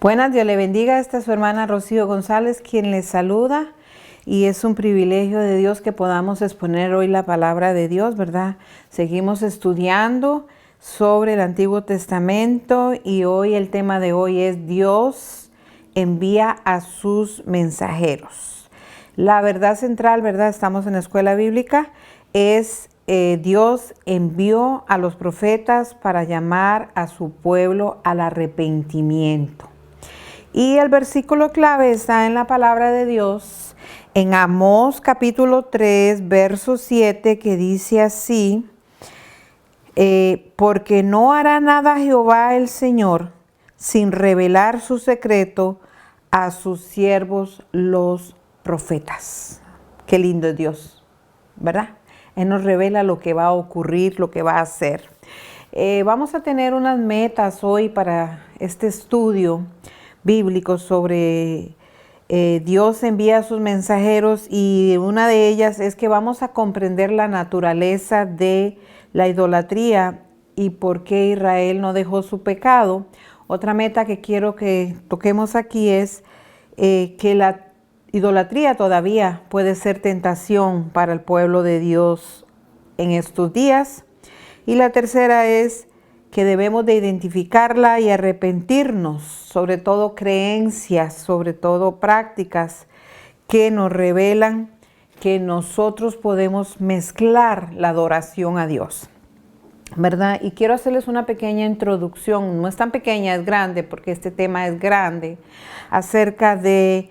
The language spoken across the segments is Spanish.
Buenas, Dios le bendiga. Esta es su hermana Rocío González, quien les saluda. Y es un privilegio de Dios que podamos exponer hoy la palabra de Dios, ¿verdad? Seguimos estudiando sobre el Antiguo Testamento y hoy el tema de hoy es Dios envía a sus mensajeros. La verdad central, ¿verdad? Estamos en la escuela bíblica, es Dios envió a los profetas para llamar a su pueblo al arrepentimiento. Y el versículo clave está en la palabra de Dios, en Amós capítulo 3, verso 7, que dice así, porque no hará nada Jehová el Señor sin revelar su secreto a sus siervos los profetas. Qué lindo es Dios, ¿verdad? Él nos revela lo que va a ocurrir, lo que va a hacer. Vamos a tener unas metas hoy para este estudio bíblico sobre Dios envía a sus mensajeros, y una de ellas es que vamos a comprender la naturaleza de la idolatría y por qué Israel no dejó su pecado. Otra meta que quiero que toquemos aquí es que la idolatría todavía puede ser tentación para el pueblo de Dios en estos días. Y la tercera es que debemos de identificarla y arrepentirnos, sobre todo creencias, sobre todo prácticas que nos revelan que nosotros podemos mezclar la adoración a Dios, ¿verdad? Y quiero hacerles una pequeña introducción, no es tan pequeña, es grande, porque este tema es grande, acerca de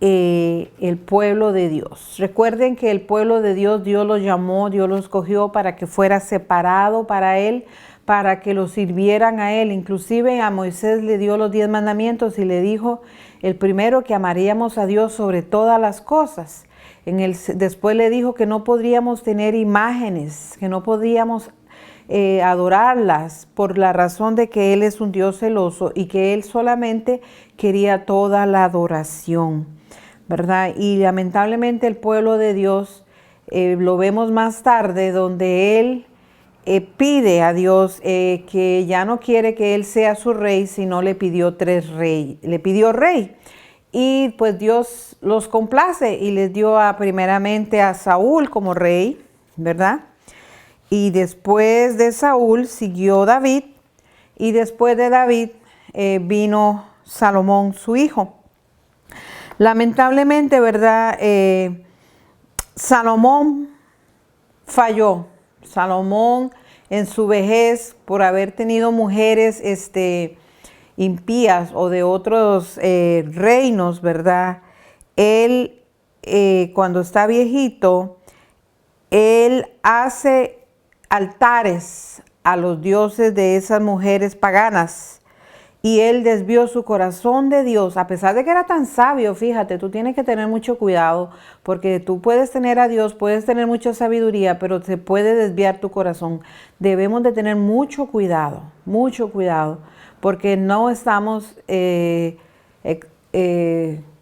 el pueblo de Dios. Recuerden que el pueblo de Dios, Dios los llamó, Dios los escogió para que fuera separado para Él, para que lo sirvieran a Él. Inclusive a Moisés le dio los 10 mandamientos y le dijo el primero que amaríamos a Dios sobre todas las cosas. Después le dijo que no podríamos tener imágenes, que no podíamos adorarlas por la razón de que Él es un Dios celoso y que Él solamente quería toda la adoración, ¿verdad? Y lamentablemente el pueblo de Dios lo vemos más tarde, donde Él pide a Dios que ya no quiere que Él sea su rey, sino le pidió rey. Y pues Dios los complace y les dio primeramente a Saúl como rey, ¿verdad? Y después de Saúl siguió David, y después de David vino Salomón, su hijo. Lamentablemente, ¿verdad? Salomón falló. Salomón en su vejez, por haber tenido mujeres impías o de otros reinos, ¿verdad? Él, cuando está viejito, él hace altares a los dioses de esas mujeres paganas, y él desvió su corazón de Dios, a pesar de que era tan sabio. Fíjate, tú tienes que tener mucho cuidado, porque tú puedes tener a Dios, puedes tener mucha sabiduría, pero se puede desviar tu corazón. Debemos de tener mucho cuidado, porque no estamos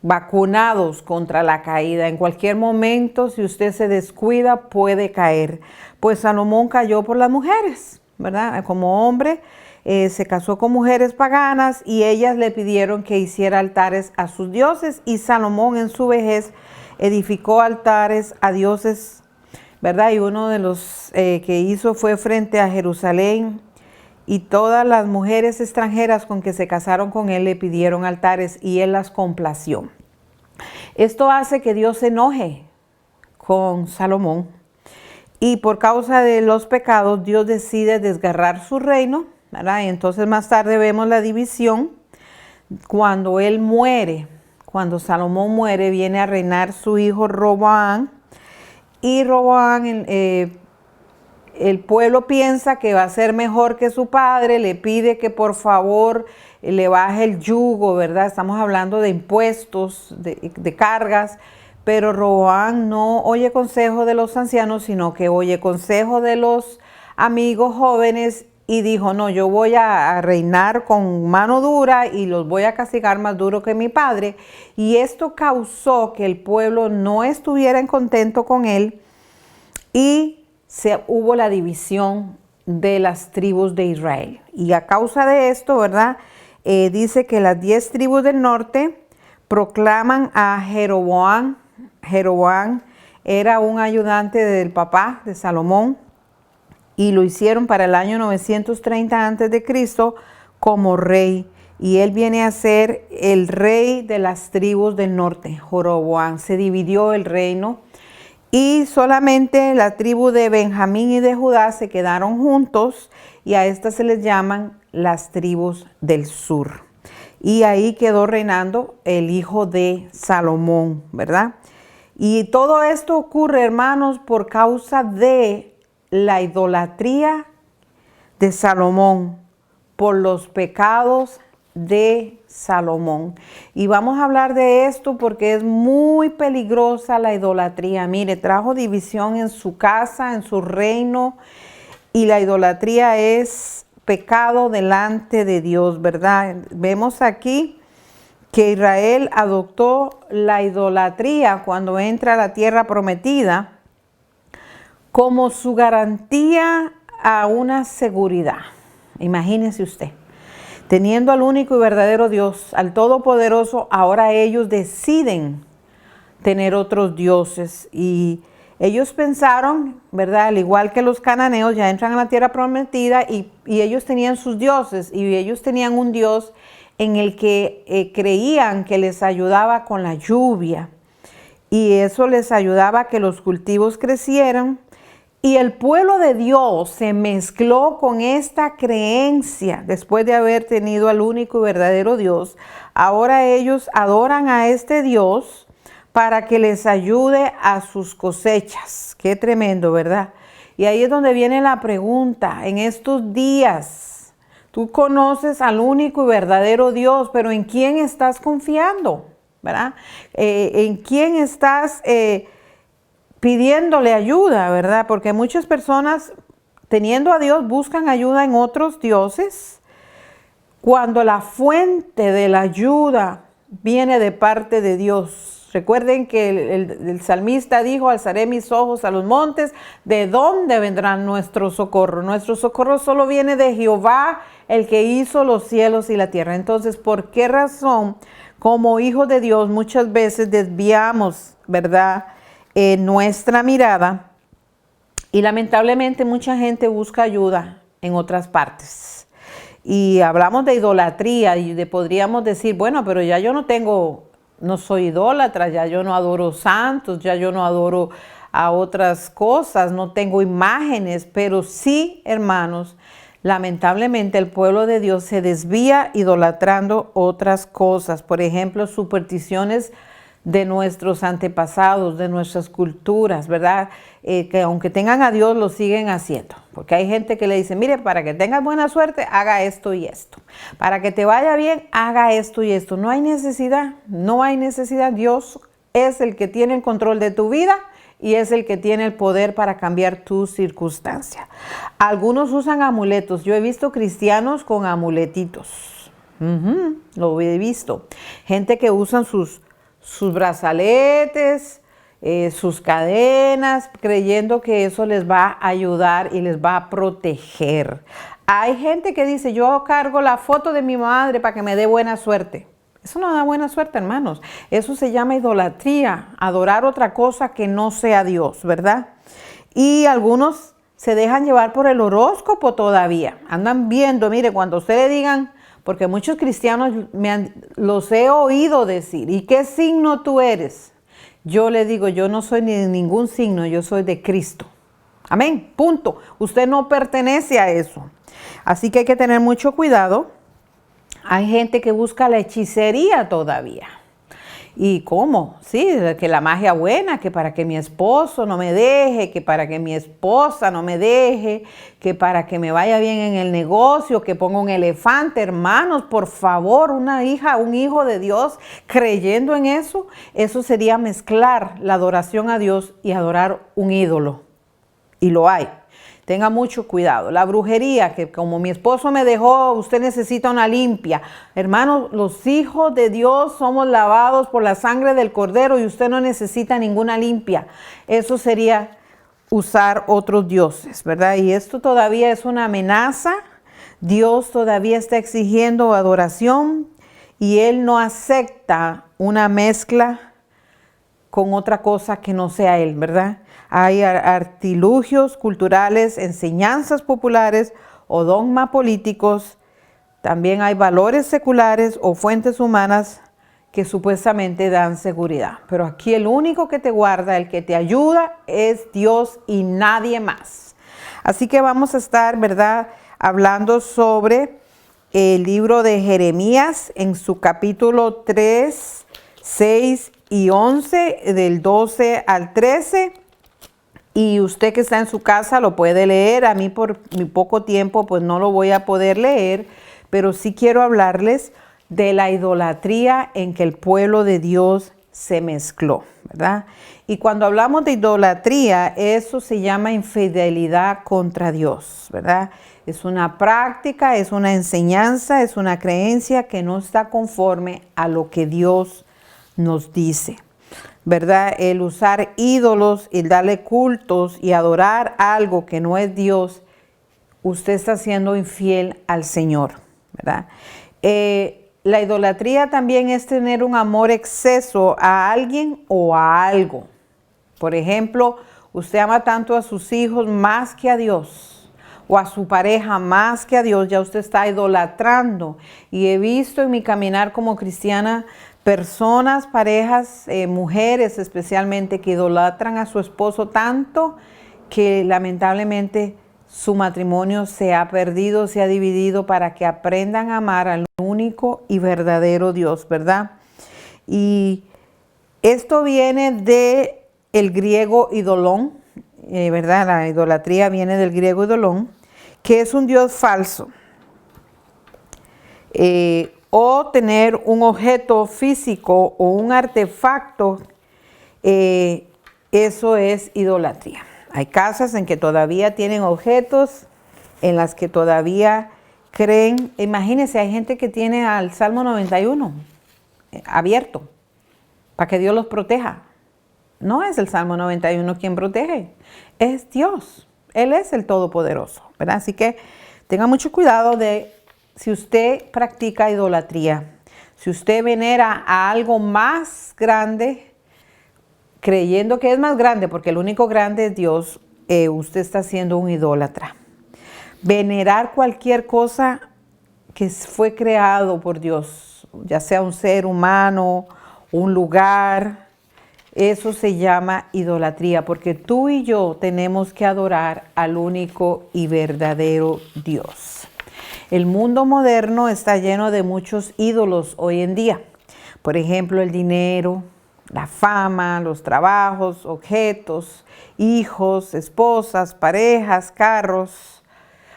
vacunados contra la caída. En cualquier momento, si usted se descuida, puede caer. Pues Salomón cayó por las mujeres, ¿verdad? Como hombre, se casó con mujeres paganas y ellas le pidieron que hiciera altares a sus dioses, y Salomón en su vejez edificó altares a dioses, ¿verdad? Y uno de los que hizo fue frente a Jerusalén, y todas las mujeres extranjeras con que se casaron con él le pidieron altares y él las complació. Esto hace que Dios se enoje con Salomón, y por causa de los pecados Dios decide desgarrar su reino, ¿verdad? Y entonces más tarde vemos la división. Cuando él muere, cuando Salomón muere, viene a reinar su hijo Roboam, y Roboam, el pueblo piensa que va a ser mejor que su padre, le pide que por favor le baje el yugo, ¿verdad? Estamos hablando de impuestos, de cargas, pero Roboam no oye consejo de los ancianos, sino que oye consejo de los amigos jóvenes, y dijo, no, yo voy a reinar con mano dura y los voy a castigar más duro que mi padre. Y esto causó que el pueblo no estuviera en contento con él, y hubo la división de las tribus de Israel. Y a causa de esto, ¿verdad? dice que las 10 tribus del norte proclaman a Jeroboam. Jeroboam era un ayudante del papá de Salomón y lo hicieron para el año 930 a.C. como rey. Y él viene a ser el rey de las tribus del norte, Jeroboam. Se dividió el reino y solamente la tribu de Benjamín y de Judá se quedaron juntos y a estas se les llaman las tribus del sur. Y ahí quedó reinando el hijo de Salomón, ¿verdad? Y todo esto ocurre, hermanos, por causa de la idolatría de Salomón, por los pecados de Salomón. Y vamos a hablar de esto porque es muy peligrosa la idolatría. Mire, trajo división en su casa, en su reino, y la idolatría es pecado delante de Dios, ¿verdad? Vemos aquí que Israel adoptó la idolatría cuando entra a la tierra prometida como su garantía a una seguridad. Imagínese usted. Teniendo al único y verdadero Dios, al Todopoderoso, ahora ellos deciden tener otros dioses. Y ellos pensaron, ¿verdad? Al igual que los cananeos, ya entran a la tierra prometida y ellos tenían sus dioses. Y ellos tenían un Dios en el que creían que les ayudaba con la lluvia. Y eso les ayudaba a que los cultivos crecieran. Y el pueblo de Dios se mezcló con esta creencia después de haber tenido al único y verdadero Dios. Ahora ellos adoran a este Dios para que les ayude a sus cosechas. Qué tremendo, ¿verdad? Y ahí es donde viene la pregunta. En estos días, tú conoces al único y verdadero Dios, pero ¿en quién estás confiando? ¿Verdad? ¿En quién estás pidiéndole ayuda, verdad? Porque muchas personas, teniendo a Dios, buscan ayuda en otros dioses, cuando la fuente de la ayuda viene de parte de Dios. Recuerden que el salmista dijo, alzaré mis ojos a los montes, ¿de dónde vendrá nuestro socorro? Nuestro socorro solo viene de Jehová, el que hizo los cielos y la tierra. Entonces, ¿por qué razón, como hijos de Dios, muchas veces desviamos, verdad, nuestra mirada? Y lamentablemente mucha gente busca ayuda en otras partes. Y hablamos de idolatría y podríamos decir, bueno, pero ya yo no soy idólatra, ya yo no adoro santos, ya yo no adoro a otras cosas, no tengo imágenes, pero sí, hermanos, lamentablemente el pueblo de Dios se desvía idolatrando otras cosas. Por ejemplo, supersticiones de nuestros antepasados, de nuestras culturas, ¿verdad? Que aunque tengan a Dios, lo siguen haciendo. Porque hay gente que le dice, mire, para que tengas buena suerte, haga esto y esto. Para que te vaya bien, haga esto y esto. No hay necesidad, no hay necesidad. Dios es el que tiene el control de tu vida y es el que tiene el poder para cambiar tus circunstancias. Algunos usan amuletos. Yo he visto cristianos con amuletitos. Lo he visto. Gente que usan sus brazaletes, sus cadenas, creyendo que eso les va a ayudar y les va a proteger. Hay gente que dice, yo cargo la foto de mi madre para que me dé buena suerte. Eso no da buena suerte, hermanos. Eso se llama idolatría, adorar otra cosa que no sea Dios, ¿verdad? Y algunos se dejan llevar por el horóscopo todavía. Andan viendo, mire, cuando ustedes digan, porque muchos cristianos los he oído decir, ¿y qué signo tú eres? Yo le digo, yo no soy ni de ningún signo, yo soy de Cristo. Amén, punto. Usted no pertenece a eso. Así que hay que tener mucho cuidado. Hay gente que busca la hechicería todavía. ¿Y cómo? Sí, que la magia buena, que para que mi esposo no me deje, que para que mi esposa no me deje, que para que me vaya bien en el negocio, que ponga un elefante. Hermanos, por favor, una hija, un hijo de Dios creyendo en eso, eso sería mezclar la adoración a Dios y adorar un ídolo. Y lo hay. Tenga mucho cuidado. La brujería, que como mi esposo me dejó, usted necesita una limpia. Hermanos, los hijos de Dios somos lavados por la sangre del Cordero y usted no necesita ninguna limpia. Eso sería usar otros dioses, ¿verdad? Y esto todavía es una amenaza Dios todavía está exigiendo adoración y Él no acepta una mezcla con otra cosa que no sea Él, ¿verdad? Hay artilugios culturales, enseñanzas populares o dogmas políticos. También hay valores seculares o fuentes humanas que supuestamente dan seguridad. Pero aquí el único que te guarda, el que te ayuda, es Dios y nadie más. Así que vamos a estar, ¿verdad?, hablando sobre el libro de Jeremías en su capítulo 3, 6 y 11, del 12 al 13. Y usted que está en su casa lo puede leer. A mí por mi poco tiempo pues no lo voy a poder leer, pero sí quiero hablarles de la idolatría en que el pueblo de Dios se mezcló, ¿verdad? Y cuando hablamos de idolatría, eso se llama infidelidad contra Dios, ¿verdad? Es una práctica, es una enseñanza, es una creencia que no está conforme a lo que Dios nos dice, ¿verdad? El usar ídolos, el darle cultos y adorar algo que no es Dios, usted está siendo infiel al Señor, ¿verdad? La idolatría también es tener un amor exceso a alguien o a algo. Por ejemplo, usted ama tanto a sus hijos más que a Dios, o a su pareja más que a Dios, ya usted está idolatrando. Y he visto en mi caminar como cristiana personas, parejas, mujeres especialmente, que idolatran a su esposo tanto que lamentablemente su matrimonio se ha perdido, se ha dividido, para que aprendan a amar al único y verdadero Dios, ¿verdad? Y esto viene de el griego idolón, ¿verdad? La idolatría viene del griego idolón, que es un Dios falso. O tener un objeto físico o un artefacto, eso es idolatría. Hay casas en que todavía tienen objetos, en las que todavía creen. Imagínense, hay gente que tiene al Salmo 91 abierto para que Dios los proteja. No es el Salmo 91 quien protege, es Dios. Él es el Todopoderoso, ¿verdad? Así que tenga mucho cuidado de si usted practica idolatría, si usted venera a algo más grande, creyendo que es más grande, porque el único grande es Dios, usted está siendo un idólatra. Venerar cualquier cosa que fue creado por Dios, ya sea un ser humano, un lugar, eso se llama idolatría, porque tú y yo tenemos que adorar al único y verdadero Dios. El mundo moderno está lleno de muchos ídolos hoy en día. Por ejemplo, el dinero, la fama, los trabajos, objetos, hijos, esposas, parejas, carros,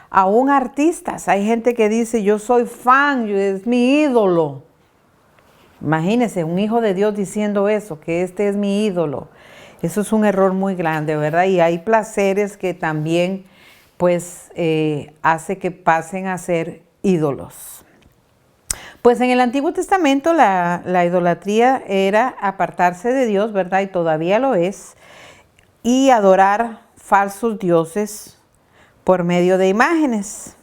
aún artistas. Hay gente que dice, yo soy fan, es mi ídolo. Imagínense, un hijo de Dios diciendo eso, que este es mi ídolo. Eso es un error muy grande, ¿verdad? Y hay placeres que también, pues, hace que pasen a ser ídolos. Pues en el Antiguo Testamento la idolatría era apartarse de Dios, ¿verdad? Y todavía lo es. Y adorar falsos dioses por medio de imágenes.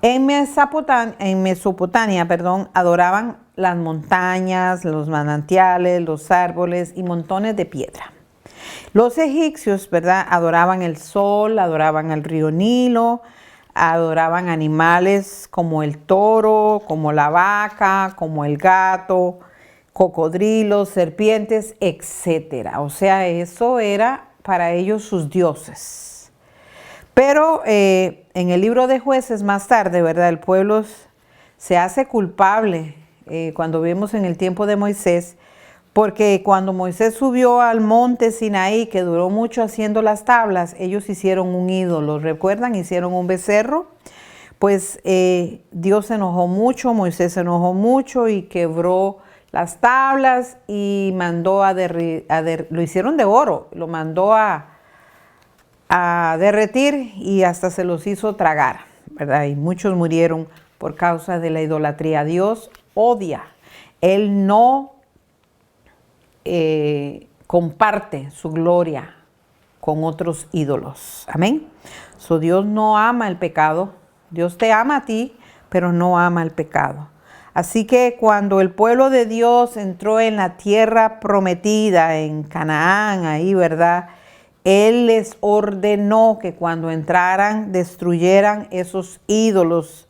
En Mesopotamia, adoraban las montañas, los manantiales, los árboles y montones de piedra. Los egipcios, ¿verdad?, adoraban el sol, adoraban el río Nilo, adoraban animales como el toro, como la vaca, como el gato, cocodrilos, serpientes, etc. O sea, eso era para ellos sus dioses. Pero en el libro de Jueces más tarde, ¿verdad?, el pueblo se hace culpable cuando vemos en el tiempo de Moisés, porque cuando Moisés subió al monte Sinaí, que duró mucho haciendo las tablas, ellos hicieron un ídolo, ¿recuerdan? Hicieron un becerro. Pues Dios se enojó mucho, Moisés se enojó mucho y quebró las tablas y mandó lo hicieron de oro, lo mandó a derretir y hasta se los hizo tragar, ¿verdad? Y muchos murieron por causa de la idolatría. Dios odia, Él no comparte su gloria con otros ídolos. Amén. Dios no ama el pecado, Dios te ama a ti, pero no ama el pecado. Así que cuando el pueblo de Dios entró en la tierra prometida, en Canaán, ahí, ¿verdad? Él les ordenó que cuando entraran, destruyeran esos ídolos.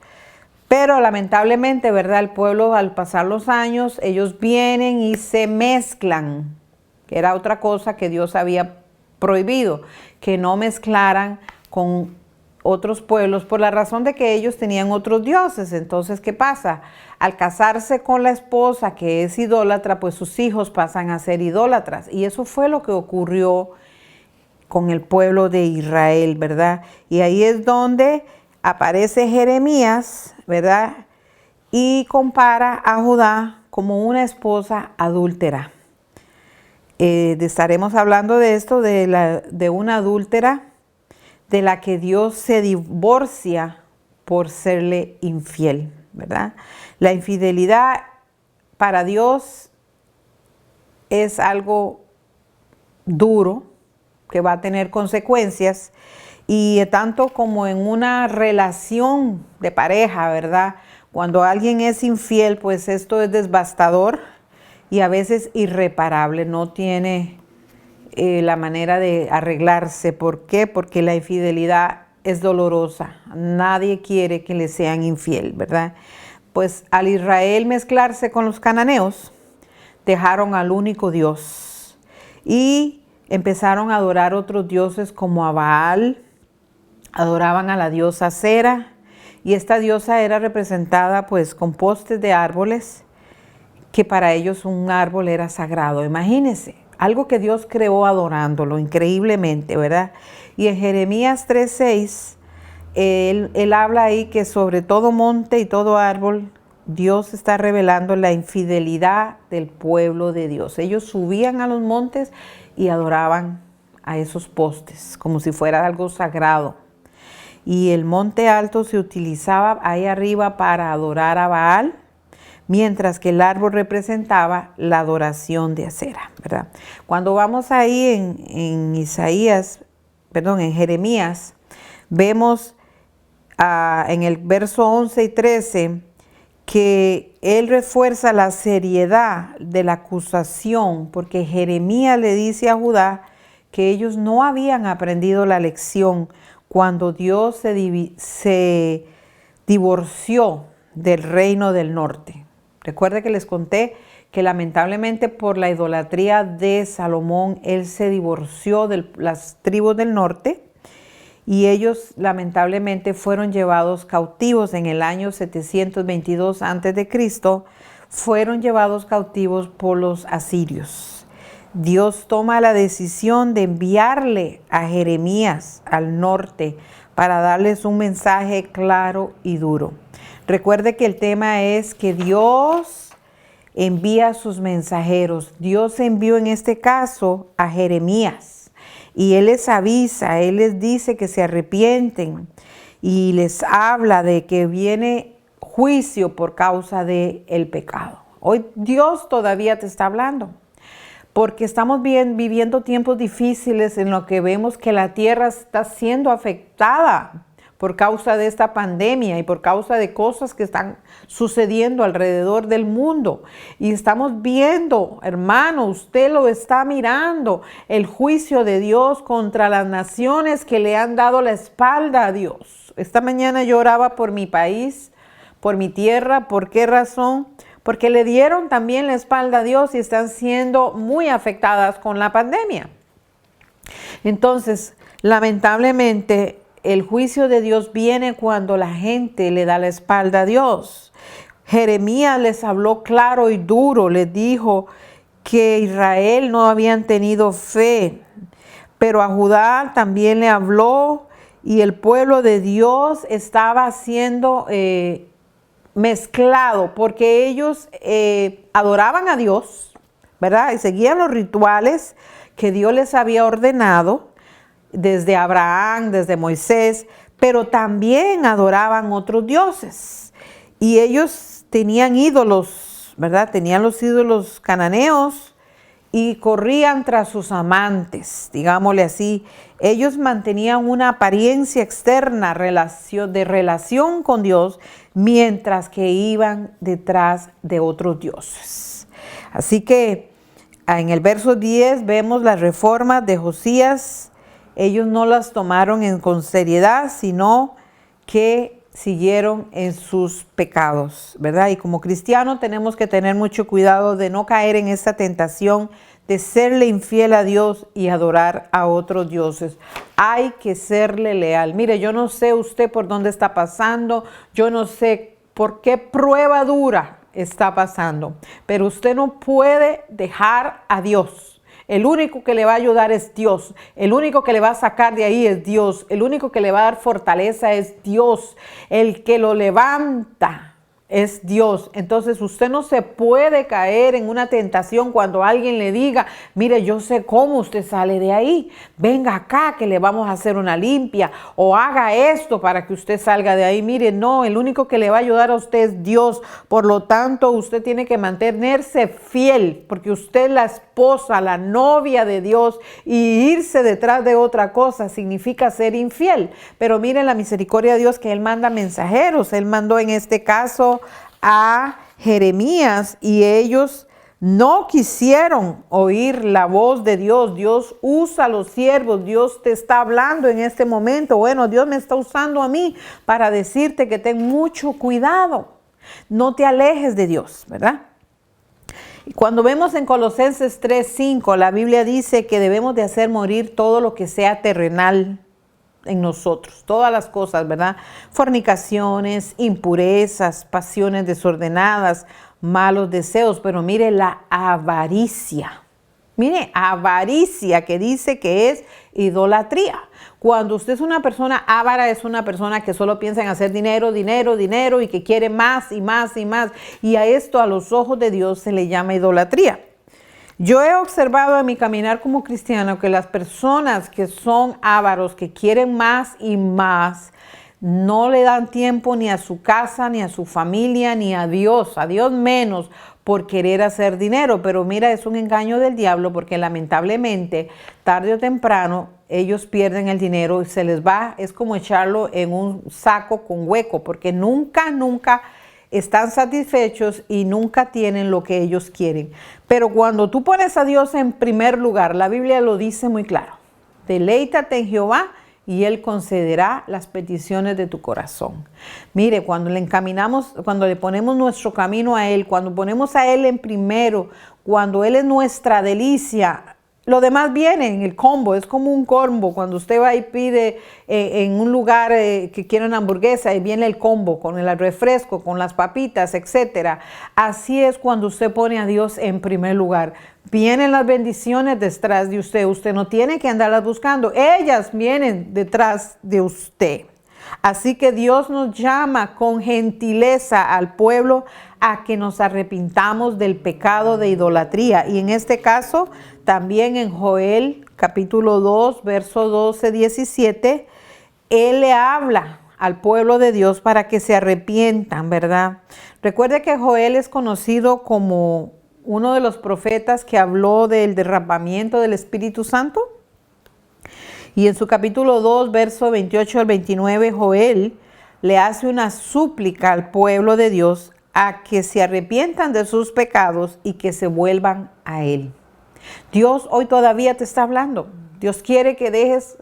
Pero lamentablemente, ¿verdad? El pueblo, al pasar los años, ellos vienen y se mezclan, que era otra cosa que Dios había prohibido, que no mezclaran con otros pueblos por la razón de que ellos tenían otros dioses. Entonces, ¿qué pasa? Al casarse con la esposa que es idólatra, pues sus hijos pasan a ser idólatras. Y eso fue lo que ocurrió con el pueblo de Israel, ¿verdad? Y ahí es donde aparece Jeremías, ¿verdad? Y compara a Judá como una esposa adúltera. Estaremos hablando de esto, de una adúltera de la que Dios se divorcia por serle infiel, ¿verdad? La infidelidad para Dios es algo duro que va a tener consecuencias, y tanto como en una relación de pareja, ¿verdad? Cuando alguien es infiel, pues esto es devastador y a veces irreparable, no tiene la manera de arreglarse. ¿Por qué? Porque la infidelidad es dolorosa, nadie quiere que le sean infiel, ¿verdad? Pues al Israel mezclarse con los cananeos, dejaron al único Dios y empezaron a adorar otros dioses como a Baal. Adoraban a la diosa Acera, y esta diosa era representada pues con postes de árboles, que para ellos un árbol era sagrado. Imagínense, algo que Dios creó adorándolo increíblemente, ¿verdad? Y en Jeremías 3:6, él habla ahí que sobre todo monte y todo árbol, Dios está revelando la infidelidad del pueblo de Dios. Ellos subían a los montes y adoraban a esos postes como si fuera algo sagrado. Y el monte alto se utilizaba ahí arriba para adorar a Baal, mientras que el árbol representaba la adoración de Acera, ¿verdad? Cuando vamos ahí en Jeremías, vemos en el verso 11 y 13 que él refuerza la seriedad de la acusación, porque Jeremías le dice a Judá que ellos no habían aprendido la lección cuando Dios se divorció del reino del norte. Recuerda que les conté que lamentablemente por la idolatría de Salomón, él se divorció de las tribus del norte, y ellos lamentablemente fueron llevados cautivos en el año 722 a.C., fueron llevados cautivos por los asirios. Dios toma la decisión de enviarle a Jeremías al norte para darles un mensaje claro y duro. Recuerde que el tema es que Dios envía a sus mensajeros. Dios envió en este caso a Jeremías y él les avisa, él les dice que se arrepienten y les habla de que viene juicio por causa del pecado. Hoy Dios todavía te está hablando, porque estamos viviendo tiempos difíciles en los que vemos que la tierra está siendo afectada por causa de esta pandemia y por causa de cosas que están sucediendo alrededor del mundo. Y estamos viendo, hermano, usted lo está mirando, el juicio de Dios contra las naciones que le han dado la espalda a Dios. Esta mañana yo oraba por mi país, por mi tierra. ¿Por qué razón? Porque le dieron también la espalda a Dios y están siendo muy afectadas con la pandemia. Entonces, lamentablemente, el juicio de Dios viene cuando la gente le da la espalda a Dios. Jeremías les habló claro y duro, les dijo que Israel no habían tenido fe, pero a Judá también le habló, y el pueblo de Dios estaba siendo mezclado, porque ellos adoraban a Dios, ¿verdad? Y seguían los rituales que Dios les había ordenado desde Abraham, desde Moisés, pero también adoraban otros dioses. Y ellos tenían ídolos, ¿verdad? Tenían los ídolos cananeos y corrían tras sus amantes, digámosle así. Ellos mantenían una apariencia externa de relación con Dios, mientras que iban detrás de otros dioses. Así que en el verso 10 vemos las reformas de Josías. Ellos no las tomaron con seriedad, sino que siguieron en sus pecados, ¿verdad? Y como cristianos tenemos que tener mucho cuidado de no caer en esta tentación de serle infiel a Dios y adorar a otros dioses. Hay que serle leal. Mire, yo no sé usted por dónde está pasando, yo no sé por qué prueba dura está pasando, pero usted no puede dejar a Dios. El único que le va a ayudar es Dios. El único que le va a sacar de ahí es Dios. El único que le va a dar fortaleza es Dios. El que lo levanta es Dios. Entonces usted no se puede caer en una tentación cuando alguien le diga, mire, yo sé cómo usted sale de ahí. Venga acá que le vamos a hacer una limpia, o haga esto para que usted salga de ahí. Mire, no, el único que le va a ayudar a usted es Dios. Por lo tanto, usted tiene que mantenerse fiel, porque usted es la esposa, la novia de Dios, y irse detrás de otra cosa significa ser infiel. Pero miren la misericordia de Dios, que Él manda mensajeros. Él mandó en este caso a Jeremías, y ellos no quisieron oír la voz de Dios. Dios usa a los siervos. Dios te está hablando en este momento. Bueno, Dios me está usando a mí para decirte que ten mucho cuidado. No te alejes de Dios, ¿verdad? Y cuando vemos en Colosenses 3:5, la Biblia dice que debemos de hacer morir todo lo que sea terrenal en nosotros, todas las cosas, ¿verdad? Fornicaciones, impurezas, pasiones desordenadas, malos deseos, pero mire la avaricia. Mire, avaricia, que dice que es idolatría. Cuando usted es una persona avara, es una persona que solo piensa en hacer dinero, dinero, dinero, y que quiere más y más y más. Y a esto, a los ojos de Dios, se le llama idolatría. Yo he observado en mi caminar como cristiano que las personas que son ávaros, que quieren más y más, no le dan tiempo ni a su casa, ni a su familia, ni a Dios menos, por querer hacer dinero. Pero mira, es un engaño del diablo, porque lamentablemente, tarde o temprano, ellos pierden el dinero y se les va. Es como echarlo en un saco con hueco, porque nunca están satisfechos y nunca tienen lo que ellos quieren. Pero cuando tú pones a Dios en primer lugar, la Biblia lo dice muy claro: deleítate en Jehová y Él concederá las peticiones de tu corazón. Mire, cuando le encaminamos, cuando le ponemos nuestro camino a Él, cuando ponemos a Él en primero, cuando Él es nuestra delicia, lo demás viene en el combo. Es como un combo. Cuando usted va y pide en un lugar que quiere una hamburguesa, y viene el combo con el refresco, con las papitas, etc. Así es cuando usted pone a Dios en primer lugar. Vienen las bendiciones detrás de usted. Usted no tiene que andarlas buscando. Ellas vienen detrás de usted. Así que Dios nos llama con gentileza al pueblo a que nos arrepintamos del pecado de idolatría. Y en este caso, también en Joel capítulo 2, verso 12-17, Él le habla al pueblo de Dios para que se arrepientan, ¿verdad? Recuerde que Joel es conocido como uno de los profetas que habló del derramamiento del Espíritu Santo. Y en su capítulo 2, verso 28 al 29, Joel le hace una súplica al pueblo de Dios a que se arrepientan de sus pecados y que se vuelvan a Él. Dios hoy todavía te está hablando. Dios quiere que dejes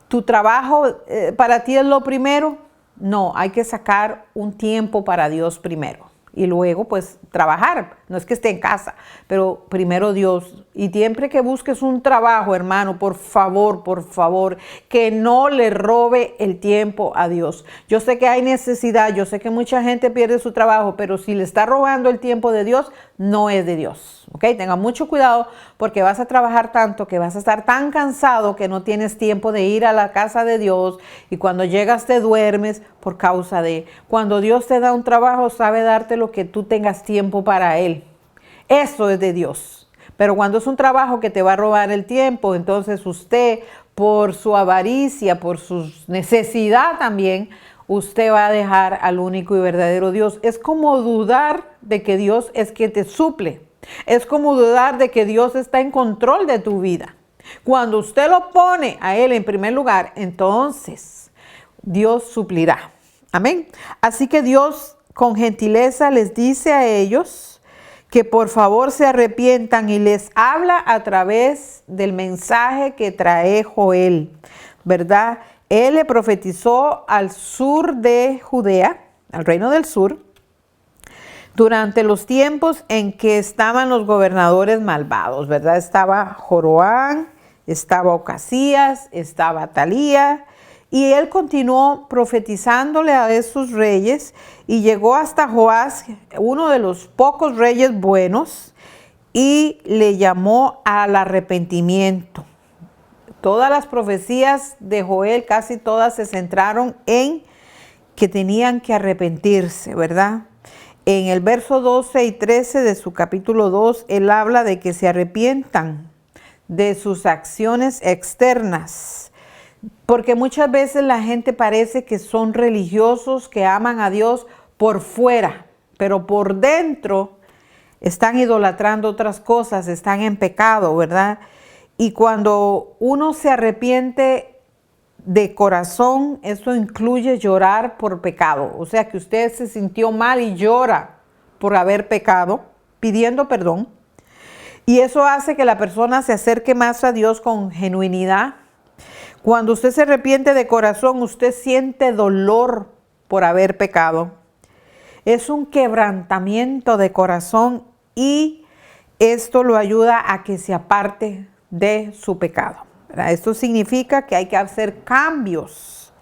tu trabajo. ¿Para ti es lo primero? No, hay que sacar un tiempo para Dios primero. Y luego, pues, trabajar. No es que esté en casa, pero primero Dios. Y siempre que busques un trabajo, hermano, por favor, que no le robe el tiempo a Dios. Yo sé que hay necesidad, yo sé que mucha gente pierde su trabajo, pero si le está robando el tiempo de Dios, no es de Dios. ¿Ok? Tenga mucho cuidado, porque vas a trabajar tanto, que vas a estar tan cansado que no tienes tiempo de ir a la casa de Dios, y cuando llegas te duermes por causa de... Cuando Dios te da un trabajo, sabe darte lo que tú tengas tiempo para Él. Eso es de Dios. Pero cuando es un trabajo que te va a robar el tiempo, entonces usted, por su avaricia, por su necesidad también, usted va a dejar al único y verdadero Dios. Es como dudar de que Dios es quien te suple. Es como dudar de que Dios está en control de tu vida. Cuando usted lo pone a Él en primer lugar, entonces Dios suplirá. Amén. Así que Dios con gentileza les dice a ellos que por favor se arrepientan y les habla a través del mensaje que trae Joel, ¿verdad? Él le profetizó al sur de Judea, al reino del sur, durante los tiempos en que estaban los gobernadores malvados, ¿verdad? Estaba Joroán, estaba Ocasías, estaba Atalía, y él continuó profetizándole a esos reyes y llegó hasta Joás, uno de los pocos reyes buenos, y le llamó al arrepentimiento. Todas las profecías de Joel, casi todas se centraron en que tenían que arrepentirse, ¿verdad? En el verso 12 y 13 de su capítulo 2, él habla de que se arrepientan de sus acciones externas. Porque muchas veces la gente parece que son religiosos, que aman a Dios por fuera, pero por dentro están idolatrando otras cosas, están en pecado, ¿verdad? Y cuando uno se arrepiente de corazón, eso incluye llorar por pecado. O sea que usted se sintió mal y llora por haber pecado, pidiendo perdón. Y eso hace que la persona se acerque más a Dios con genuinidad. Cuando usted se arrepiente de corazón, usted siente dolor por haber pecado. Es un quebrantamiento de corazón y esto lo ayuda a que se aparte de su pecado, ¿verdad? Esto significa que hay que hacer cambios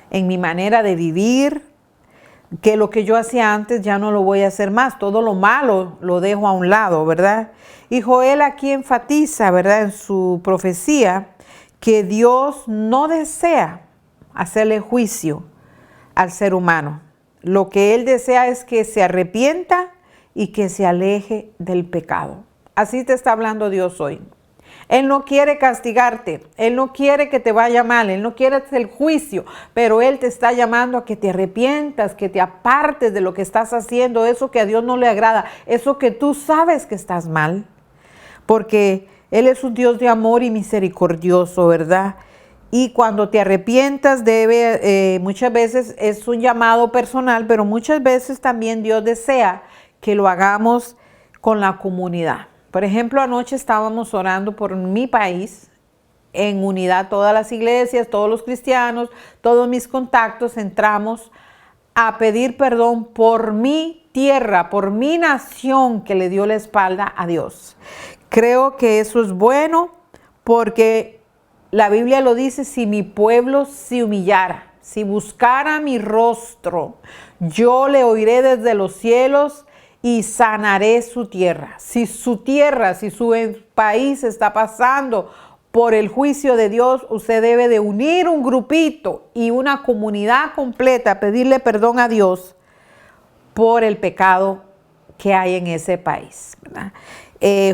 en mi manera de vivir, que lo que yo hacía antes ya no lo voy a hacer más. Todo lo malo lo dejo a un lado, ¿verdad? Y Joel aquí enfatiza, ¿verdad?, en su profecía, que Dios no desea hacerle juicio al ser humano. Lo que Él desea es que se arrepienta y que se aleje del pecado. Así te está hablando Dios hoy. Él no quiere castigarte, Él no quiere que te vaya mal, Él no quiere hacer el juicio, pero Él te está llamando a que te arrepientas, que te apartes de lo que estás haciendo, eso que a Dios no le agrada, eso que tú sabes que estás mal, porque Él es un Dios de amor y misericordioso, ¿verdad? Y cuando te arrepientas muchas veces es un llamado personal, pero muchas veces también Dios desea que lo hagamos con la comunidad. Por ejemplo, anoche estábamos orando por mi país, en unidad todas las iglesias, todos los cristianos, todos mis contactos, entramos a pedir perdón por mi tierra, por mi nación que le dio la espalda a Dios. Creo que eso es bueno porque la Biblia lo dice: si mi pueblo se humillara, si buscara mi rostro, yo le oiré desde los cielos y sanaré su tierra. Si su tierra, si su país está pasando por el juicio de Dios, usted debe de unir un grupito y una comunidad completa, pedirle perdón a Dios por el pecado que hay en ese país, ¿verdad?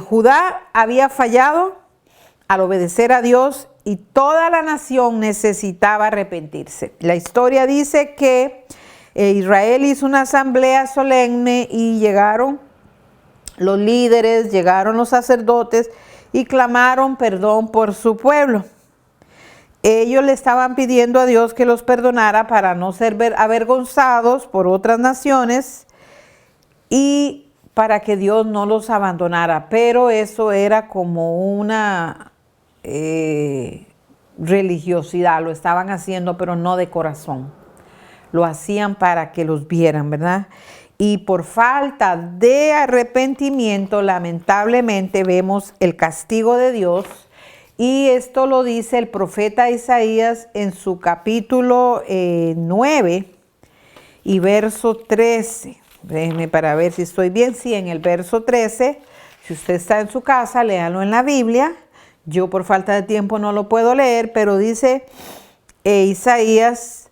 Judá había fallado al obedecer a Dios y toda la nación necesitaba arrepentirse. La historia dice que Israel hizo una asamblea solemne y llegaron los líderes, llegaron los sacerdotes y clamaron perdón por su pueblo. Ellos le estaban pidiendo a Dios que los perdonara para no ser avergonzados por otras naciones y para que Dios no los abandonara. Pero eso era como una religiosidad, lo estaban haciendo pero no de corazón. Lo hacían para que los vieran, ¿verdad? Y por falta de arrepentimiento, lamentablemente, vemos el castigo de Dios. Y esto lo dice el profeta Isaías en su capítulo 9 y verso 13. Déjenme para ver si estoy bien. Sí, en el verso 13, si usted está en su casa, léalo en la Biblia. Yo por falta de tiempo no lo puedo leer, pero dice Isaías,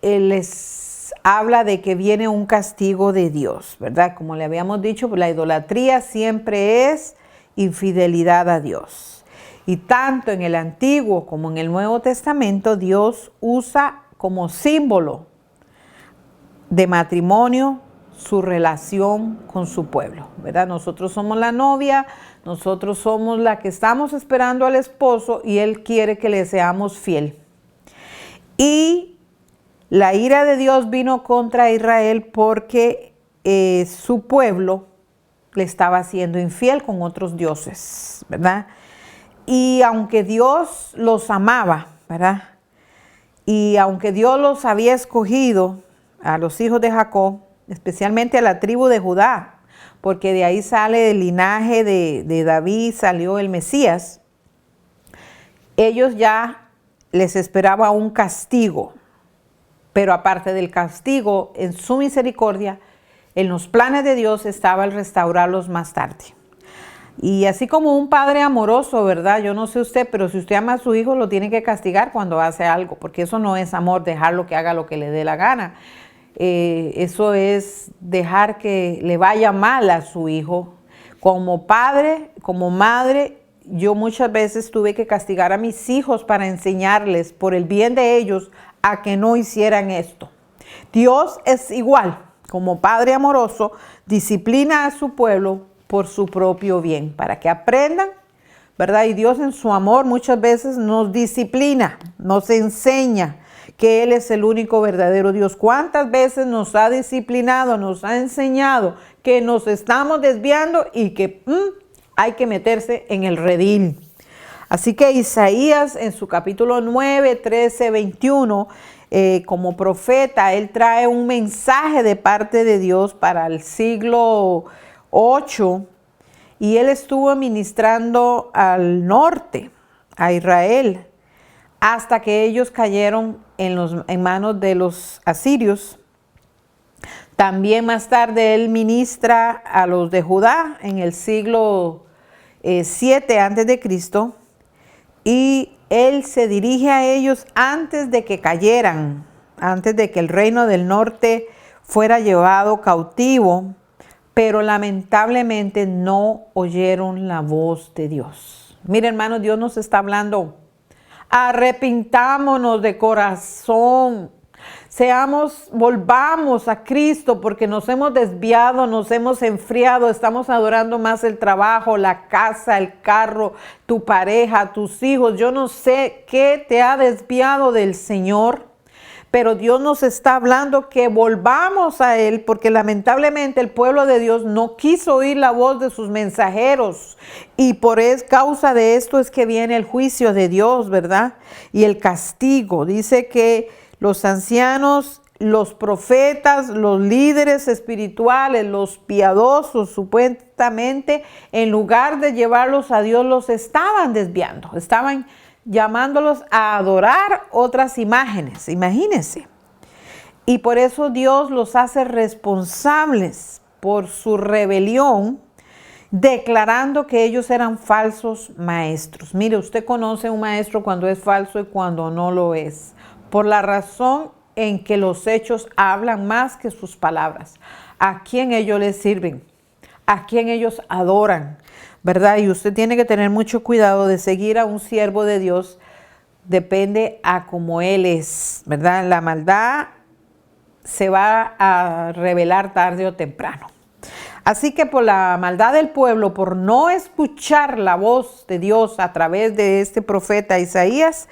les habla de que viene un castigo de Dios, ¿verdad? Como le habíamos dicho, la idolatría siempre es infidelidad a Dios. Y tanto en el Antiguo como en el Nuevo Testamento, Dios usa como símbolo de matrimonio su relación con su pueblo, ¿verdad? Nosotros somos la novia, nosotros somos la que estamos esperando al esposo y Él quiere que le seamos fiel. Y la ira de Dios vino contra Israel porque su pueblo le estaba siendo infiel con otros dioses, ¿verdad? Y aunque Dios los amaba, ¿verdad? Y aunque Dios los había escogido a los hijos de Jacob, especialmente a la tribu de Judá, porque de ahí sale el linaje de David, salió el Mesías, ellos ya les esperaba un castigo, pero aparte del castigo, en su misericordia, en los planes de Dios estaba el restaurarlos más tarde. Y así como un padre amoroso, ¿verdad? Yo no sé usted, pero si usted ama a su hijo, lo tiene que castigar cuando hace algo, porque eso no es amor, dejarlo que haga lo que le dé la gana. Eso es dejar que le vaya mal a su hijo. Como padre, como madre, yo muchas veces tuve que castigar a mis hijos para enseñarles por el bien de ellos a que no hicieran esto. Dios es igual, como padre amoroso, disciplina a su pueblo por su propio bien, para que aprendan, ¿verdad? Y Dios en su amor muchas veces nos disciplina, nos enseña que Él es el único verdadero Dios. ¿Cuántas veces nos ha disciplinado, nos ha enseñado que nos estamos desviando y que hay que meterse en el redil? Así que Isaías en su capítulo 9, 13, 21, como profeta, él trae un mensaje de parte de Dios para el siglo 8 y él estuvo ministrando al norte, a Israel, hasta que ellos cayeron en manos de los asirios. También más tarde él ministra a los de Judá en el siglo 7 antes de Cristo y él se dirige a ellos antes de que cayeran, antes de que el reino del norte fuera llevado cautivo, pero lamentablemente no oyeron la voz de Dios. Mire, hermanos, Dios nos está hablando. Arrepintámonos de corazón. Volvamos a Cristo porque nos hemos desviado, nos hemos enfriado, estamos adorando más el trabajo, la casa, el carro, tu pareja, tus hijos. Yo no sé qué te ha desviado del Señor, pero Dios nos está hablando que volvamos a Él porque lamentablemente el pueblo de Dios no quiso oír la voz de sus mensajeros y por causa de esto es que viene el juicio de Dios, ¿verdad? Y el castigo. Dice que los ancianos, los profetas, los líderes espirituales, los piadosos, supuestamente, en lugar de llevarlos a Dios, los estaban desviando. Estaban llamándolos a adorar otras imágenes, imagínense. Y por eso Dios los hace responsables por su rebelión, declarando que ellos eran falsos maestros. Mire, usted conoce un maestro cuando es falso y cuando no lo es, por la razón en que los hechos hablan más que sus palabras. ¿A quién ellos les sirven? ¿A quién ellos adoran? ¿Verdad? Y usted tiene que tener mucho cuidado de seguir a un siervo de Dios. Depende a cómo él es, ¿verdad? La maldad se va a revelar tarde o temprano. Así que por la maldad del pueblo, por no escuchar la voz de Dios a través de este profeta Isaías,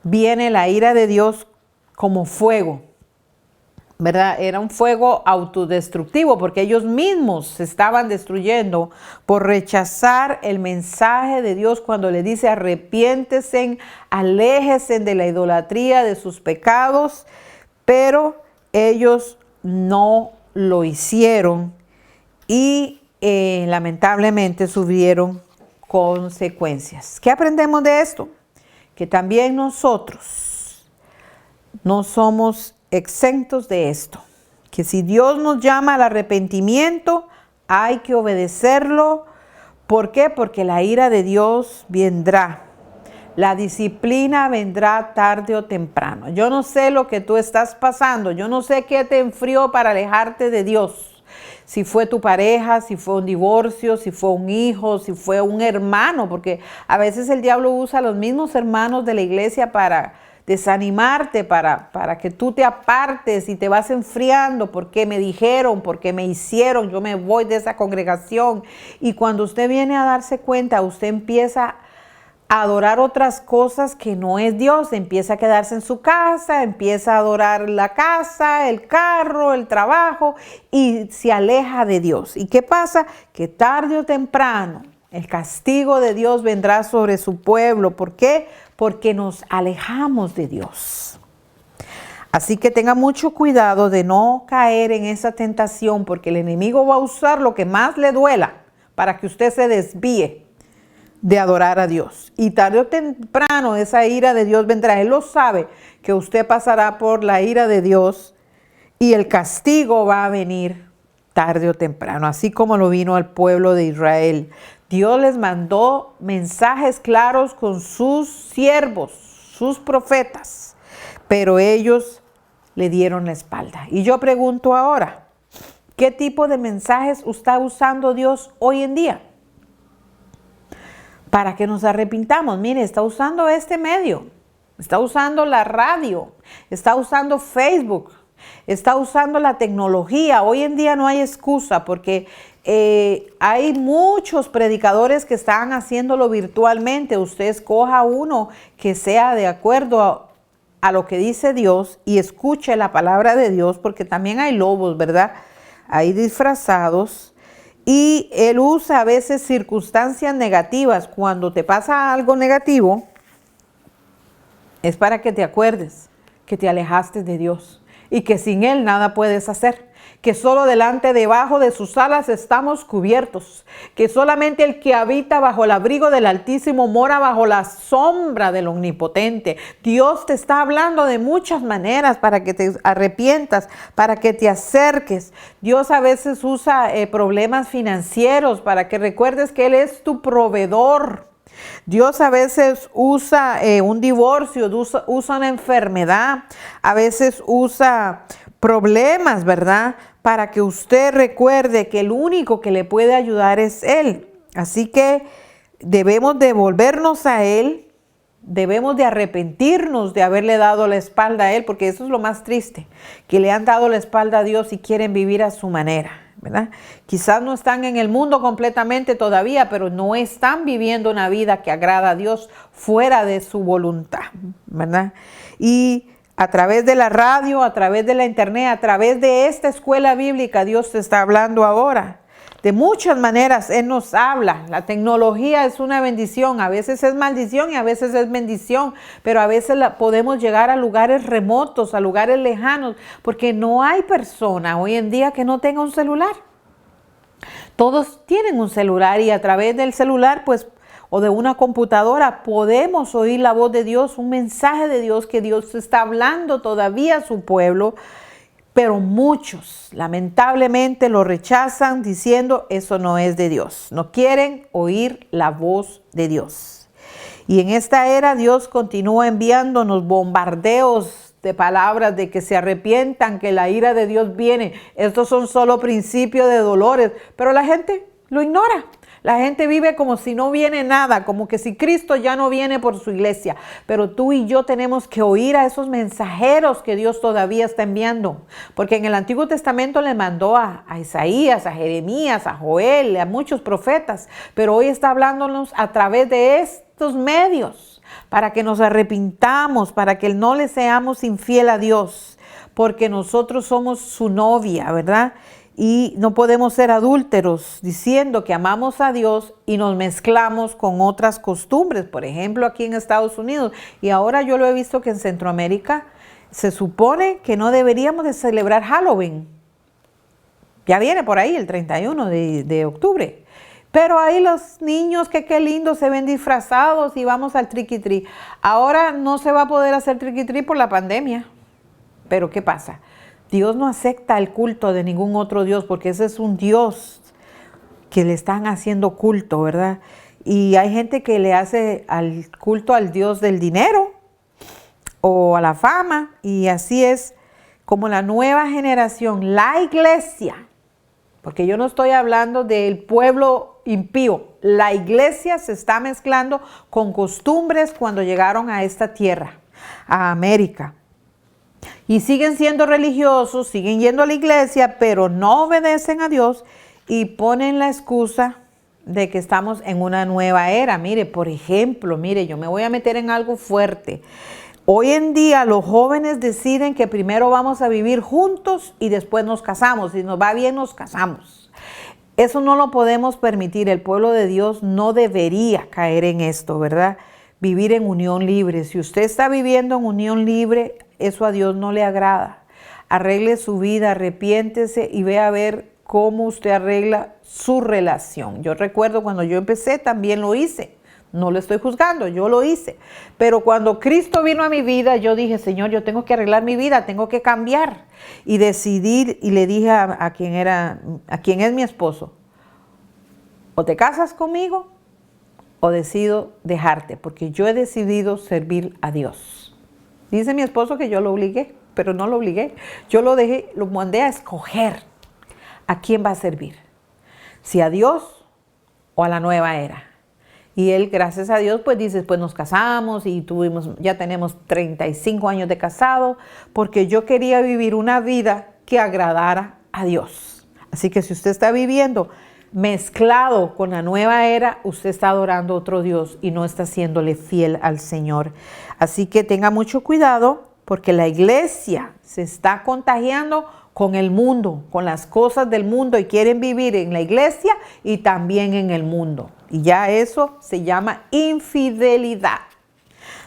viene la ira de Dios como fuego, ¿verdad? Era un fuego autodestructivo porque ellos mismos se estaban destruyendo por rechazar el mensaje de Dios cuando le dice arrepiéntese, aléjese de la idolatría, de sus pecados, pero ellos no lo hicieron y lamentablemente sufrieron consecuencias. ¿Qué aprendemos de esto? Que también nosotros no somos exentos de esto, que si Dios nos llama al arrepentimiento, hay que obedecerlo. ¿Por qué? Porque la ira de Dios vendrá, la disciplina vendrá tarde o temprano. Yo no sé lo que tú estás pasando, yo no sé qué te enfrió para alejarte de Dios. Si fue tu pareja, si fue un divorcio, si fue un hijo, si fue un hermano, porque a veces el diablo usa a los mismos hermanos de la iglesia para desanimarte, para que tú te apartes y te vas enfriando porque me dijeron, porque me hicieron, yo me voy de esa congregación. Y cuando usted viene a darse cuenta, usted empieza a adorar otras cosas que no es Dios, empieza a quedarse en su casa, empieza a adorar la casa, el carro, el trabajo y se aleja de Dios. ¿Y qué pasa? Que tarde o temprano el castigo de Dios vendrá sobre su pueblo. ¿Por qué? Porque nos alejamos de Dios. Así que tenga mucho cuidado de no caer en esa tentación, porque el enemigo va a usar lo que más le duela para que usted se desvíe de adorar a Dios. Y tarde o temprano esa ira de Dios vendrá. Él lo sabe, que usted pasará por la ira de Dios y el castigo va a venir tarde o temprano, así como lo vino al pueblo de Israel. Dios les mandó mensajes claros con sus siervos, sus profetas, pero ellos le dieron la espalda. Y yo pregunto ahora, ¿qué tipo de mensajes está usando Dios hoy en día? Para que nos arrepintamos. Mire, está usando este medio, está usando la radio, está usando Facebook, está usando la tecnología. Hoy en día no hay excusa porque hay muchos predicadores que están haciéndolo virtualmente. Usted escoja uno que sea de acuerdo a lo que dice Dios y escuche la palabra de Dios, porque también hay lobos, ¿verdad? Hay disfrazados. Y él usa a veces circunstancias negativas. Cuando te pasa algo negativo, es para que te acuerdes que te alejaste de Dios y que sin Él nada puedes hacer, que solo debajo de sus alas estamos cubiertos, que solamente el que habita bajo el abrigo del Altísimo mora bajo la sombra del Omnipotente. Dios te está hablando de muchas maneras para que te arrepientas, para que te acerques. Dios a veces usa problemas financieros para que recuerdes que Él es tu proveedor. Dios a veces usa un divorcio, usa una enfermedad, a veces usa problemas, ¿verdad? Para que usted recuerde que el único que le puede ayudar es Él. Así que debemos de volvernos a Él, debemos de arrepentirnos de haberle dado la espalda a Él, porque eso es lo más triste, que le han dado la espalda a Dios y quieren vivir a su manera, ¿verdad? Quizás no están en el mundo completamente todavía, pero no están viviendo una vida que agrada a Dios fuera de su voluntad, ¿verdad? Y a través de la radio, a través de la internet, a través de esta escuela bíblica, Dios te está hablando ahora. De muchas maneras Él nos habla. La tecnología es una bendición, a veces es maldición y a veces es bendición, pero a veces podemos llegar a lugares remotos, a lugares lejanos, porque no hay persona hoy en día que no tenga un celular. Todos tienen un celular y a través del celular, pues, o de una computadora, podemos oír la voz de Dios, un mensaje de Dios que Dios está hablando todavía a su pueblo. Pero muchos, lamentablemente, lo rechazan diciendo, eso no es de Dios. No quieren oír la voz de Dios. Y en esta era Dios continúa enviándonos bombardeos de palabras de que se arrepientan, que la ira de Dios viene. Estos son solo principios de dolores, pero la gente lo ignora. La gente vive como si no viene nada, como que si Cristo ya no viene por su iglesia. Pero tú y yo tenemos que oír a esos mensajeros que Dios todavía está enviando. Porque en el Antiguo Testamento le mandó a Isaías, a Jeremías, a Joel, a muchos profetas. Pero hoy está hablándonos a través de estos medios para que nos arrepintamos, para que no le seamos infiel a Dios. Porque nosotros somos su novia, ¿verdad? Y no podemos ser adúlteros diciendo que amamos a Dios y nos mezclamos con otras costumbres. Por ejemplo, aquí en Estados Unidos. Y ahora yo lo he visto que en Centroamérica se supone que no deberíamos de celebrar Halloween. Ya viene por ahí el 31 de octubre. Pero ahí los niños, que qué lindo, se ven disfrazados y vamos al triqui-tri. Ahora no se va a poder hacer triqui-tri por la pandemia. Pero ¿qué pasa? Dios no acepta el culto de ningún otro Dios, porque ese es un Dios que le están haciendo culto, ¿verdad? Y hay gente que le hace al culto al Dios del dinero o a la fama, y así es como la nueva generación, la iglesia, porque yo no estoy hablando del pueblo impío, la iglesia se está mezclando con costumbres cuando llegaron a esta tierra. a América. Y siguen siendo religiosos, siguen yendo a la iglesia, pero no obedecen a Dios y ponen la excusa de que estamos en una nueva era. Mire, por ejemplo, mire, yo me voy a meter en algo fuerte. Hoy en día los jóvenes deciden que primero vamos a vivir juntos y después nos casamos. Si nos va bien, nos casamos. Eso no lo podemos permitir. El pueblo de Dios no debería caer en esto, ¿verdad? Vivir en unión libre. Si usted está viviendo en unión libre, eso a Dios no le agrada. Arregle su vida, arrepiéntese y ve a ver cómo usted arregla su relación. Yo recuerdo cuando yo empecé también lo hice. No lo estoy juzgando, yo lo hice. Pero cuando Cristo vino a mi vida, yo dije, Señor, yo tengo que arreglar mi vida, tengo que cambiar. Y decidí, y le dije a quien es mi esposo, o te casas conmigo o decido dejarte, porque yo he decidido servir a Dios. Dice mi esposo que yo lo obligué, pero no lo obligué. Yo lo dejé, lo mandé a escoger a quién va a servir, si a Dios o a la nueva era. Y él, gracias a Dios, pues dice, pues nos casamos y ya tenemos 35 años de casado, porque yo quería vivir una vida que agradara a Dios. Así que si usted está viviendo mezclado con la nueva era, usted está adorando a otro Dios y no está siéndole fiel al Señor. Así que tenga mucho cuidado, porque la iglesia se está contagiando con el mundo, con las cosas del mundo, y quieren vivir en la iglesia y también en el mundo. Y ya eso se llama infidelidad,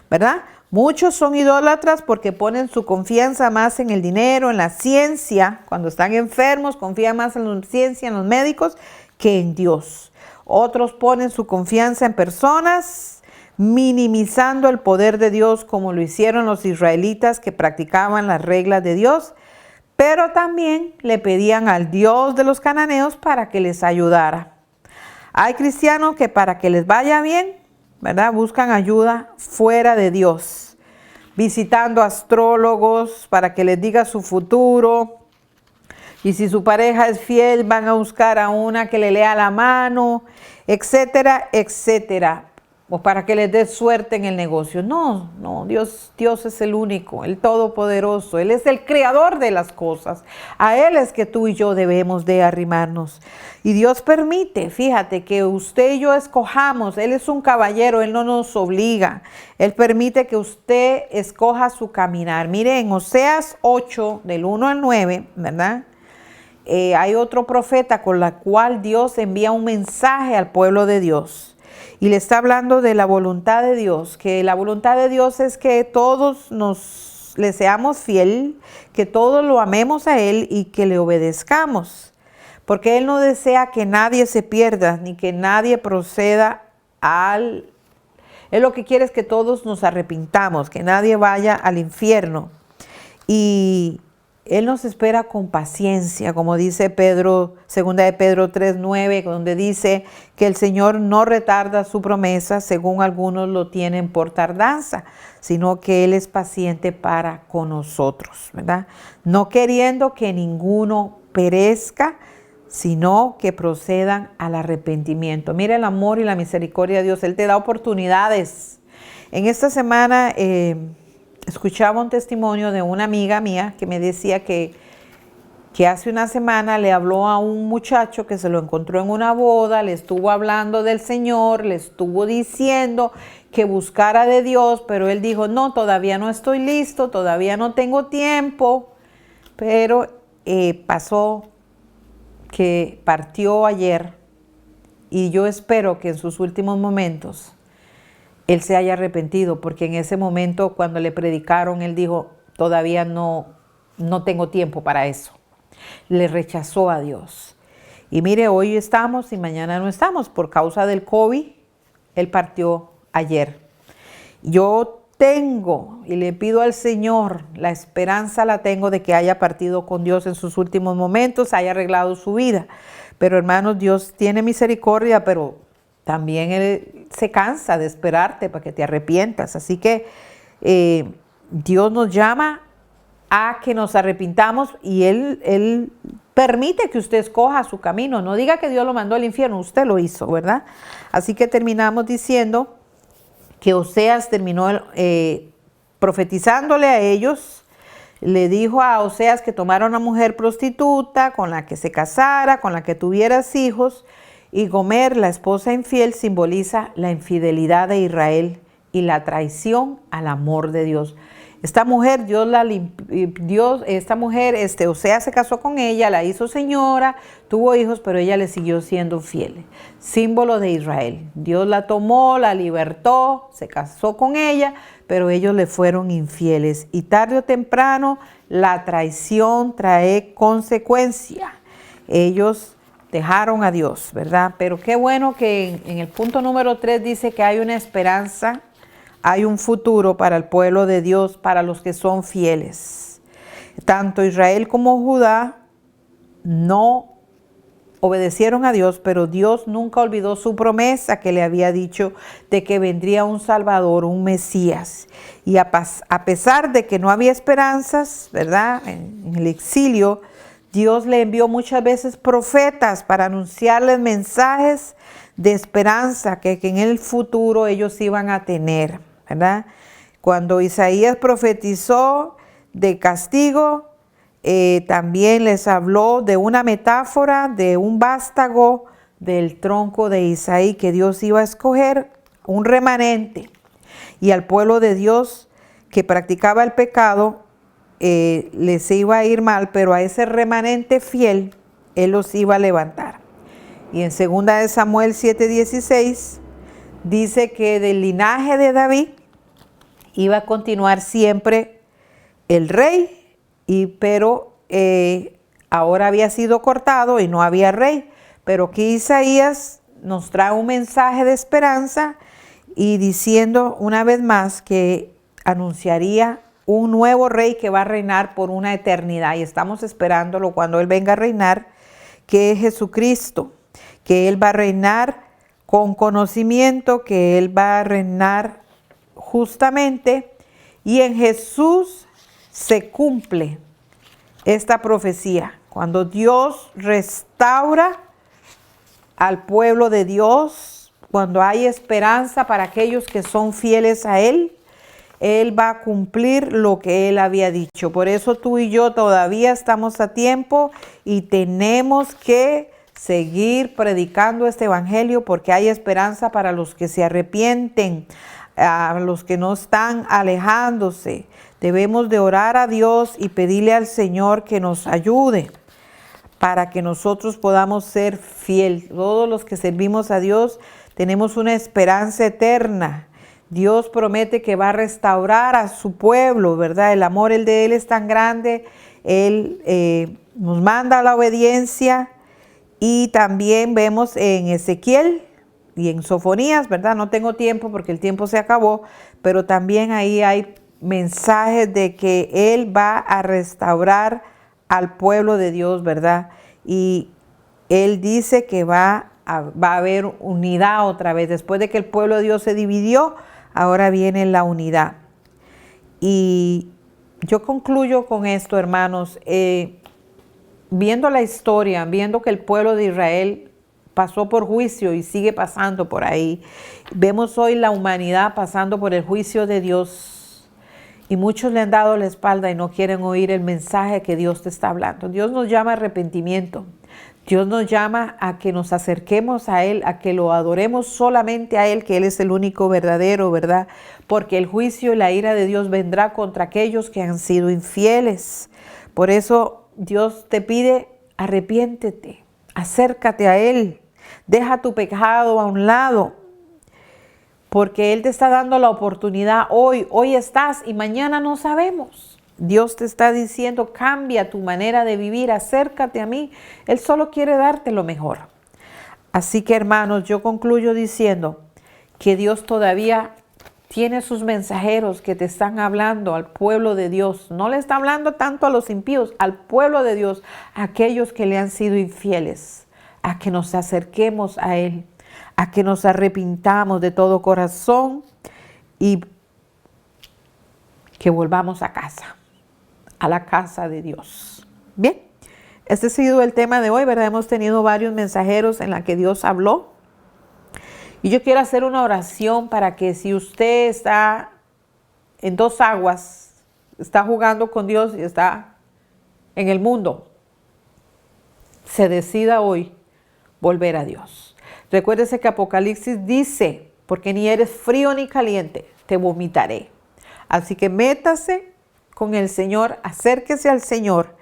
¿verdad? Muchos son idólatras porque ponen su confianza más en el dinero, en la ciencia. Cuando están enfermos, confían más en la ciencia, en los médicos, que en Dios. Otros ponen su confianza en personas, minimizando el poder de Dios, como lo hicieron los israelitas que practicaban las reglas de Dios, pero también le pedían al Dios de los cananeos para que les ayudara. Hay cristianos que para que les vaya bien, ¿verdad?, buscan ayuda fuera de Dios, visitando astrólogos para que les diga su futuro. Y si su pareja es fiel, van a buscar a una que le lea la mano, etcétera, etcétera. O para que les dé suerte en el negocio. No, Dios es el único, el todopoderoso. Él es el creador de las cosas. A Él es que tú y yo debemos de arrimarnos. Y Dios permite, fíjate, que usted y yo escojamos. Él es un caballero, Él no nos obliga. Él permite que usted escoja su caminar. Mire, en Oseas 8, del 1 al 9, ¿verdad? Hay otro profeta con la cual Dios envía un mensaje al pueblo de Dios. Y le está hablando de la voluntad de Dios, que la voluntad de Dios es que todos le seamos fiel, que todos lo amemos a Él y que le obedezcamos. Porque Él no desea que nadie se pierda, ni que nadie proceda Él lo que quiere es que todos nos arrepintamos, que nadie vaya al infierno. Y Él nos espera con paciencia, como dice Pedro, 2 de Pedro 3:9, donde dice que el Señor no retarda su promesa, según algunos lo tienen por tardanza, sino que Él es paciente para con nosotros, ¿verdad? No queriendo que ninguno perezca, sino que procedan al arrepentimiento. Mira el amor y la misericordia de Dios. Él te da oportunidades. En esta semana escuchaba un testimonio de una amiga mía que me decía que hace una semana le habló a un muchacho que se lo encontró en una boda, le estuvo hablando del Señor, le estuvo diciendo que buscara de Dios, pero él dijo, no, todavía no estoy listo, todavía no tengo tiempo. Pero pasó que partió ayer y yo espero que en sus últimos momentos él se haya arrepentido, porque en ese momento cuando le predicaron, él dijo, todavía no tengo tiempo para eso. Le rechazó a Dios. Y mire, hoy estamos y mañana no estamos. Por causa del COVID, él partió ayer. Yo tengo y le pido al Señor, la esperanza la tengo de que haya partido con Dios en sus últimos momentos, haya arreglado su vida. Pero hermanos, Dios tiene misericordia, pero también Él se cansa de esperarte para que te arrepientas. Así que Dios nos llama a que nos arrepintamos y Él permite que usted escoja su camino. No diga que Dios lo mandó al infierno, usted lo hizo, ¿verdad? Así que terminamos diciendo que Oseas terminó profetizándole a ellos, le dijo a Oseas que tomara una mujer prostituta con la que se casara, con la que tuvieras hijos, y Gomer, la esposa infiel, simboliza la infidelidad de Israel y la traición al amor de Dios. Esta mujer, Oseas se casó con ella, la hizo señora, tuvo hijos, pero ella le siguió siendo fiel. Símbolo de Israel. Dios la tomó, la libertó, se casó con ella, pero ellos le fueron infieles. Y tarde o temprano, la traición trae consecuencia. Ellos dejaron a Dios, ¿verdad? Pero qué bueno que en el punto número 3 dice que hay una esperanza. Hay un futuro para el pueblo de Dios, para los que son fieles. Tanto Israel como Judá no obedecieron a Dios, pero Dios nunca olvidó su promesa que le había dicho de que vendría un Salvador, un Mesías. Y a pesar de que no había esperanzas, ¿verdad? En el exilio, Dios le envió muchas veces profetas para anunciarles mensajes de esperanza que en el futuro ellos iban a tener, ¿verdad? Cuando Isaías profetizó de castigo, también les habló de una metáfora de un vástago del tronco de Isaí, que Dios iba a escoger un remanente, y al pueblo de Dios que practicaba el pecado les iba a ir mal, pero a ese remanente fiel Él los iba a levantar. Y en 2 de Samuel 7:16 dice que del linaje de David iba a continuar siempre el rey, pero ahora había sido cortado y no había rey. Pero aquí Isaías nos trae un mensaje de esperanza y diciendo una vez más que anunciaría un nuevo rey que va a reinar por una eternidad. Y estamos esperándolo cuando Él venga a reinar, que es Jesucristo, que Él va a reinar con conocimiento, que Él va a reinar justamente, y en Jesús se cumple esta profecía. Cuando Dios restaura al pueblo de Dios, cuando hay esperanza para aquellos que son fieles a Él, Él va a cumplir lo que Él había dicho. Por eso tú y yo todavía estamos a tiempo y tenemos que seguir predicando este evangelio, porque hay esperanza para los que se arrepienten, a los que no están alejándose. Debemos de orar a Dios y pedirle al Señor que nos ayude para que nosotros podamos ser fieles. Todos los que servimos a Dios tenemos una esperanza eterna. Dios promete que va a restaurar a su pueblo, ¿verdad? El amor de Él es tan grande. Él nos manda a la obediencia. Y también vemos en Ezequiel y en Sofonías, ¿verdad? No tengo tiempo porque el tiempo se acabó, pero también ahí hay mensajes de que Él va a restaurar al pueblo de Dios, ¿verdad? Y Él dice que va a haber unidad otra vez. Después de que el pueblo de Dios se dividió, ahora viene la unidad. Y yo concluyo con esto, hermanos. Viendo la historia, viendo que el pueblo de Israel pasó por juicio y sigue pasando por ahí, vemos hoy la humanidad pasando por el juicio de Dios, y muchos le han dado la espalda y no quieren oír el mensaje que Dios te está hablando. Dios nos llama a arrepentimiento. Dios nos llama a que nos acerquemos a Él, a que lo adoremos solamente a Él, que Él es el único verdadero, ¿verdad? Porque el juicio y la ira de Dios vendrá contra aquellos que han sido infieles. Por eso Dios te pide, arrepiéntete, acércate a Él, deja tu pecado a un lado, porque Él te está dando la oportunidad hoy. Hoy estás y mañana no sabemos. Dios te está diciendo, cambia tu manera de vivir, acércate a mí. Él solo quiere darte lo mejor. Así que, hermanos, yo concluyo diciendo que Dios todavía tiene sus mensajeros que te están hablando al pueblo de Dios. No le está hablando tanto a los impíos, al pueblo de Dios, a aquellos que le han sido infieles, a que nos acerquemos a Él, a que nos arrepintamos de todo corazón y que volvamos a casa, a la casa de Dios. Bien, este ha sido el tema de hoy, ¿verdad? Hemos tenido varios mensajeros en la que Dios habló. Y yo quiero hacer una oración para que si usted está en dos aguas, está jugando con Dios y está en el mundo, se decida hoy volver a Dios. Recuérdese que Apocalipsis dice, porque ni eres frío ni caliente, te vomitaré. Así que métase con el Señor, acérquese al Señor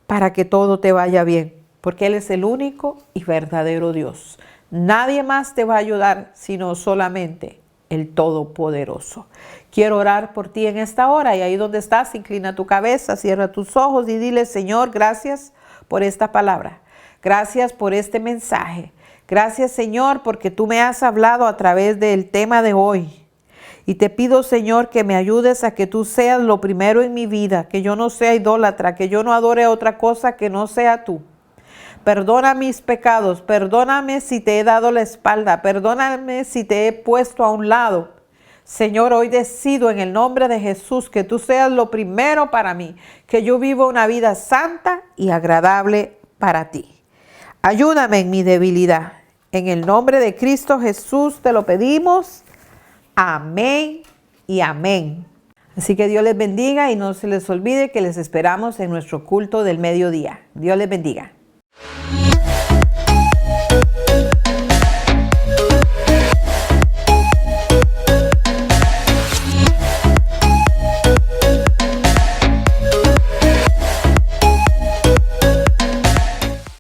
para que todo te vaya bien, porque Él es el único y verdadero Dios. Nadie más te va a ayudar, sino solamente el Todopoderoso. Quiero orar por ti en esta hora, y ahí donde estás, inclina tu cabeza, cierra tus ojos y dile: Señor, gracias por esta palabra. Gracias por este mensaje. Gracias, Señor, porque tú me has hablado a través del tema de hoy. Y te pido, Señor, que me ayudes a que tú seas lo primero en mi vida, que yo no sea idólatra, que yo no adore a otra cosa que no sea tú. Perdona mis pecados, perdóname si te he dado la espalda, perdóname si te he puesto a un lado. Señor, hoy decido en el nombre de Jesús que tú seas lo primero para mí, que yo viva una vida santa y agradable para ti. Ayúdame en mi debilidad. En el nombre de Cristo Jesús te lo pedimos. Amén y amén. Así que Dios les bendiga y no se les olvide que les esperamos en nuestro culto del mediodía. Dios les bendiga.